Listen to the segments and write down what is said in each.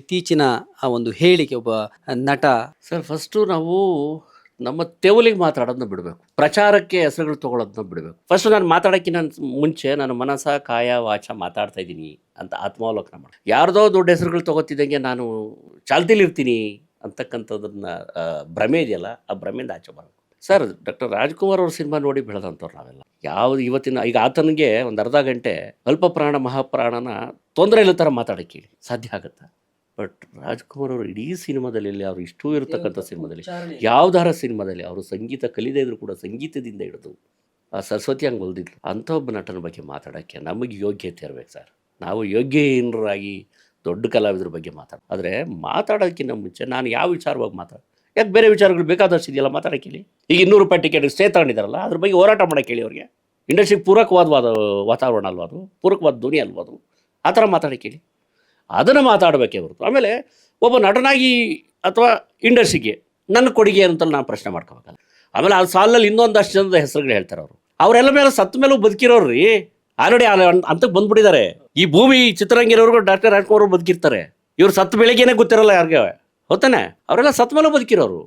ಇತ್ತೀಚಿನ ಆ ಒಂದು ಹೇಳಿಕೆ ಒಬ್ಬ ನಟ ಸರ್ ಫಸ್ಟು ನಾವು ನಮ್ಮ ತೆವಲಿಗೆ ಮಾತಾಡೋದನ್ನ ಬಿಡಬೇಕು. ಪ್ರಚಾರಕ್ಕೆ ಹೆಸರುಗಳು ತೊಗೊಳೋದನ್ನ ಬಿಡಬೇಕು. ಫಸ್ಟ್ ನಾನು ಮಾತಾಡೋಕ್ಕಿಂತ ಮುಂಚೆ ನಾನು ಮನಸ ಕಾಯ ವಾಚ ಮಾತಾಡ್ತಾ ಇದ್ದೀನಿ ಅಂತ ಆತ್ಮಾವಲೋಕನ ಮಾಡಿ, ಯಾರ್ದೋ ದೊಡ್ಡ ಹೆಸರುಗಳು ತೊಗೋತಿದ್ದಂಗೆ ನಾನು ಚಾಲ್ತಿಲಿರ್ತೀನಿ ಅಂತಕ್ಕಂಥದ್ದನ್ನ ಭ್ರಮೆ ಇದೆಯಲ್ಲ, ಆ ಭ್ರಮೆಯಿಂದ ಆಚೆ ಬರಬೇಕು. ಸರ್, ಡಾಕ್ಟರ್ ರಾಜ್ಕುಮಾರ್ ಅವ್ರ ಸಿನಿಮಾ ನೋಡಿ ಬೆಳೆದಂಥವ್ರು ನಾವೆಲ್ಲ. ಯಾವುದು ಇವತ್ತಿನ ಈಗ ಆತನಿಗೆ ಒಂದು ಅರ್ಧ ಗಂಟೆ ಅಲ್ಪ ಪ್ರಾಣ ಮಹಾಪ್ರಾಣನ ತೊಂದರೆ ಇಲ್ಲ ಥರ ಮಾತಾಡೋಕ್ಕೆ ಹೇಳಿ ಸಾಧ್ಯ ಆಗುತ್ತಾ? ಬಟ್ ರಾಜ್ಕುಮಾರ್ ಅವರು ಇಡೀ ಸಿನಿಮಾದಲ್ಲಿ ಅವರು ಇಷ್ಟೂ ಇರತಕ್ಕಂಥ ಸಿನಿಮಾದಲ್ಲಿ ಯಾವ್ದಾರ ಸಿನಿಮಾದಲ್ಲಿ ಅವರು ಸಂಗೀತ ಕಲಿದೇ ಇದ್ರು ಕೂಡ ಸಂಗೀತದಿಂದ ಹಿಡಿದು ಆ ಸರಸ್ವತಿ ಹಂಗೆ ಒಲ್ದಿದ್ರು ಅಂಥ ಒಬ್ಬ ನಟನ ಬಗ್ಗೆ ಮಾತಾಡೋಕ್ಕೆ ನಮಗೆ ಯೋಗ್ಯತೆ ಇರಬೇಕು ಸರ್. ನಾವು ಯೋಗ್ಯಹೀನರಾಗಿ ದೊಡ್ಡ ಕಲಾವಿದ್ರ ಬಗ್ಗೆ ಆದರೆ ಮಾತಾಡೋದಕ್ಕಿಂತ ಮುಂಚೆ ನಾನು ಯಾವ ವಿಚಾರವಾಗಿ ಯಾಕೆ ಬೇರೆ ವಿಚಾರಗಳು ಬೇಕಾದಷ್ಟು ಇದೆಯಲ್ಲ ಮಾತಾಡೋಕೆ ಹೇಳಿ. ಈಗ 200 ರೂಪಾಯಿ ಟಿಕೆಟ್ ಸ್ಟೇ ತಗೊಂಡಿದ್ದಾರಲ್ಲ, ಅದ್ರ ಬಗ್ಗೆ ಹೋರಾಟ ಮಾಡೋಕ್ಕೆ ಹೇಳಿ ಅವ್ರಿಗೆ. ಇಂಡಸ್ಟ್ರಿಗೆ ಪೂರಕವಾದ ವಾತಾವರಣ ಅಲ್ವಾ ಅದು, ಪೂರಕವಾದ ಧ್ವನಿ ಅಲ್ವಾ ಅದು, ಆ ಥರ ಮಾತಾಡೋಕ್ಕೆ ಹೇಳಿ. ಅದನ್ನು ಮಾತಾಡಬೇಕೇ ಹೊರತು ಆಮೇಲೆ ಒಬ್ಬ ನಟನಾಗಿ ಅಥವಾ ಇಂಡಸ್ಟ್ರಿಗೆ ನನ್ನ ಕೊಡುಗೆ ಅಂತಲ್ಲಿ ನಾನು ಪ್ರಶ್ನೆ ಮಾಡ್ಕೋಬೇಕಲ್ಲ. ಆಮೇಲೆ ಆ ಸಾಲಲ್ಲಿ ಇನ್ನೊಂದಷ್ಟು ಜನದ ಹೆಸರುಗಳು ಹೇಳ್ತಾರೆ ಅವರು. ಅವರೆಲ್ಲ ಮೇಲೆ ಸತ್ತ ಮೇಲೂ ಬದುಕಿರೋರು ಆಲ್ರೆಡಿ ಅಂತಕ್ಕೆ ಬಂದ್ಬಿಟ್ಟಿದ್ದಾರೆ. ಈ ಭೂಮಿ ಚಿತ್ರರಂಗಿರೋರ್ಗೂ ಡಾಕ್ಟರ್ ರಾಜ್ಕುಮಾರ್ ಅವರು ಬದುಕಿರ್ತಾರೆ. ಇವ್ರು ಸತ್ತ ಬೆಳಿಗ್ಗೆನೇ ಗೊತ್ತಿರಲ್ಲ ಯಾರಿಗೆ, ಹೊತ್ತಾನೆ ಅವರೆಲ್ಲ ಸತ್ತ ಮೇಲೂ ಬದುಕಿರೋರು.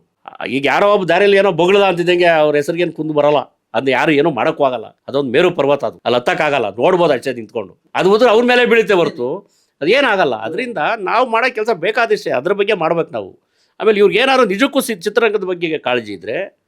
ಈಗ ಯಾರೋ ಒಬ್ಬ ದಾರಿಯಲ್ಲಿ ಏನೋ ಬೊಗಳದ ಅಂತಿದ್ದಂಗೆ ಅವ್ರ ಹೆಸರಿಗೇನು ಕುಂದು ಬರೋಲ್ಲ. ಅದನ್ನ ಯಾರು ಏನೋ ಮಾಡೋಕ್ಕೂ ಆಗಲ್ಲ. ಅದೊಂದು ಮೇರು ಪರ್ವತ, ಅದು ಅಲ್ಲಿ ಹತ್ತಕ್ಕಾಗಲ್ಲ, ನೋಡ್ಬೋದು ಅಷ್ಟೇ ನಿಂತ್ಕೊಂಡು. ಅದು ಹೋದ್ರೆ ಅವ್ರ ಮೇಲೆ ಬೀಳುತ್ತೆ ಹೊರತು ಅದೇನಾಗಲ್ಲ. ಅದರಿಂದ ನಾವು ಮಾಡೋ ಕೆಲಸ ಬೇಕಾದಿಷ್ಟೇ, ಅದ್ರ ಬಗ್ಗೆ ಮಾಡ್ಬೇಕು ನಾವು. ಆಮೇಲೆ ಇವ್ರಿಗೆ ಏನಾದ್ರು ನಿಜಕ್ಕೂ ಚಿತ್ರರಂಗದ ಬಗ್ಗೆ ಕಾಳಜಿ ಇದ್ದರೆ